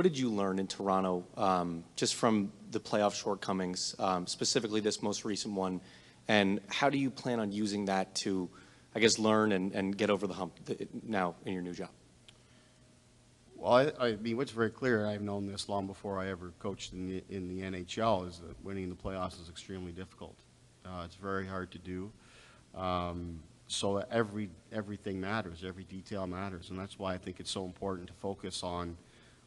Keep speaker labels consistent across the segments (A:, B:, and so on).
A: what did you learn in Toronto just from the playoff shortcomings, specifically this most recent one, and how do you plan on using that to, I guess, learn and get over the hump now in your new job?
B: Well, I mean, what's very clear, I've known this long before I ever coached in the NHL, is that winning the playoffs is extremely difficult. It's very hard to do. So everything matters, every detail matters, and that's why I think it's so important to focus on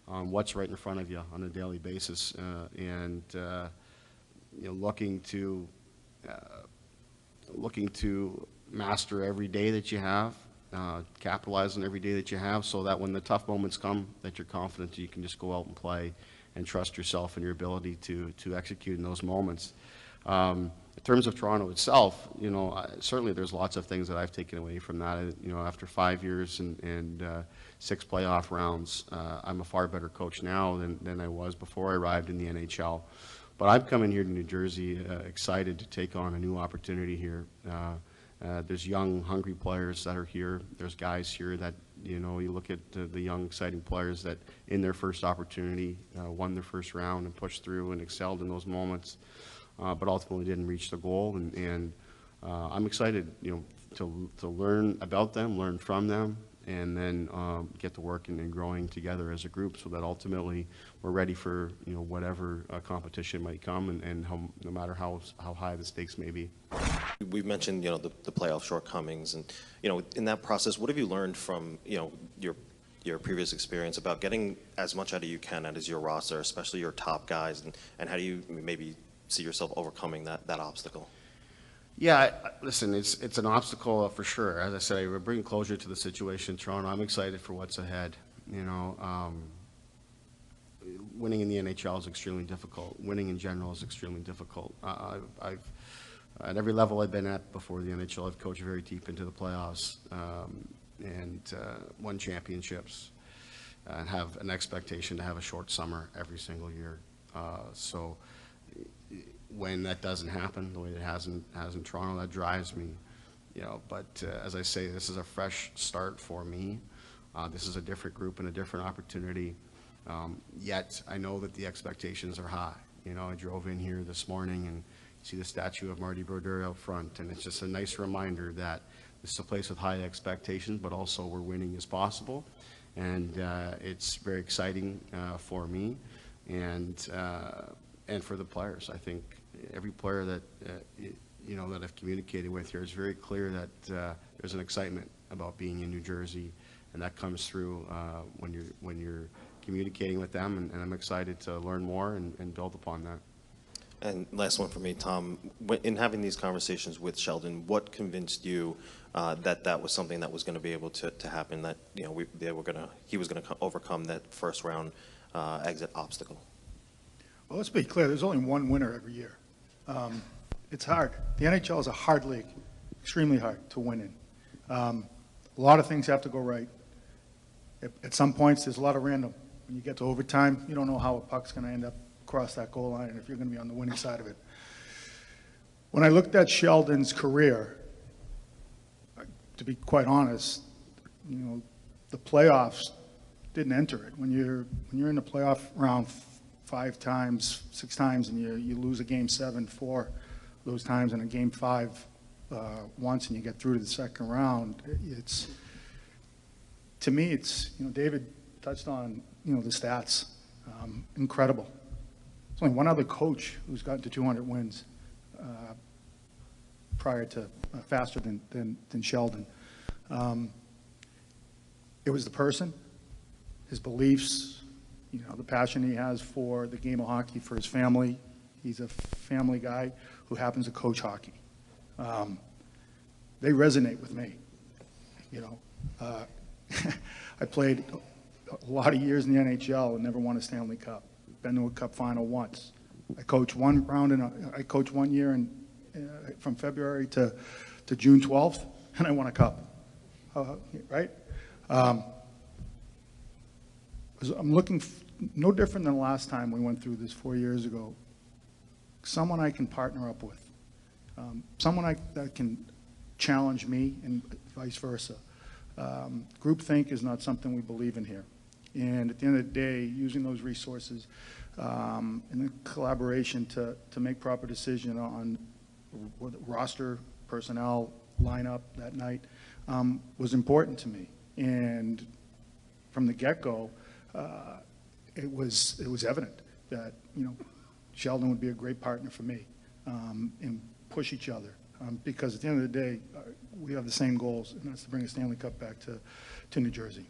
B: what's right in front of you on a daily basis, and you know, looking to master every day that you have. Capitalize on every day that you have, so that when the tough moments come, that you're confident that you can just go out and play and trust yourself and your ability to execute in those moments. In terms of Toronto itself, you know, certainly there's lots of things that I've taken away from that. You know, after 5 years and 6 playoff rounds, I'm a far better coach now than I was before I arrived in the NHL. But I'm coming here to New Jersey excited to take on a new opportunity here. There's young, hungry players that are here. There's guys here that, you know, you look at the young, exciting players that in their first opportunity won their first round and pushed through and excelled in those moments, but ultimately didn't reach the goal. And I'm excited, you know, to learn about them, learn from them, and then get to work and growing together as a group, so that ultimately we're ready for, you know, whatever competition might come, and no matter how high the stakes may be.
C: We've mentioned, you know, the playoff shortcomings, and, you know, in that process, what have you learned from, you know, your previous experience about getting as much out of you can out of your roster, especially your top guys, and how do you maybe see yourself overcoming that obstacle?
B: Yeah, listen, it's an obstacle for sure. As I said, we're bringing closure to the situation in Toronto. I'm excited for what's ahead. You know, winning in the NHL is extremely difficult. Winning in general is extremely difficult. I've at every level I've been at before the NHL, I've coached very deep into the playoffs, and won championships, and have an expectation to have a short summer every single year. So when that doesn't happen the way it has in Toronto, that drives me, you know. But as I say, this is a fresh start for me. This is a different group and a different opportunity. Yet I know that the expectations are high. You know, I drove in here this morning and see the statue of Marty Brodeur out front, and it's just a nice reminder that this is a place with high expectations, but also where winning is possible. And it's very exciting for me and for the players. I think every player that you know, that I've communicated with here, is very clear that there's an excitement about being in New Jersey, and that comes through when you're communicating with them. And I'm excited to learn more and build upon that.
C: And last one for me, Tom. In having these conversations with Sheldon, what convinced you that was something that was going to be able to happen? That, you know, he was going to overcome that first round exit obstacle. Well,
D: let's be clear. There's only one winner every year. It's hard. The NHL is a hard league, extremely hard to win in. A lot of things have to go right. At some points, there's a lot of random. When you get to overtime, you don't know how a puck's going to end up across that goal line and if you're going to be on the winning side of it. When I looked at Sheldon's career, to be quite honest, you know, the playoffs didn't enter it. When you're in the playoff round 5 times, 6 times, and you lose a game 7 4 those times, and a game 5 once, and you get through to the second round, it's, to me, it's, you know, David touched on, you know, the stats, incredible. There's only one other coach who's gotten to 200 wins prior to faster than Sheldon. It was the person, his beliefs, you know, the passion he has for the game of hockey, for his family. He's a family guy who happens to coach hockey. They resonate with me, you know. I played a lot of years in the NHL and never won a Stanley Cup. Been to a Cup final once. I coached one round, I coached 1 year from February to June 12th, and I won a cup. Right? I'm looking, no different than the last time we went through this 4 years ago. Someone I can partner up with. Someone that can challenge me and vice versa. Groupthink is not something we believe in here. And at the end of the day, using those resources and the collaboration to make proper decision on what roster, personnel, lineup that night was important to me. And from the get-go, it was evident that, Sheldon would be a great partner for me, and push each other. Because at the end of the day, we have the same goals, and that's to bring a Stanley Cup back to New Jersey.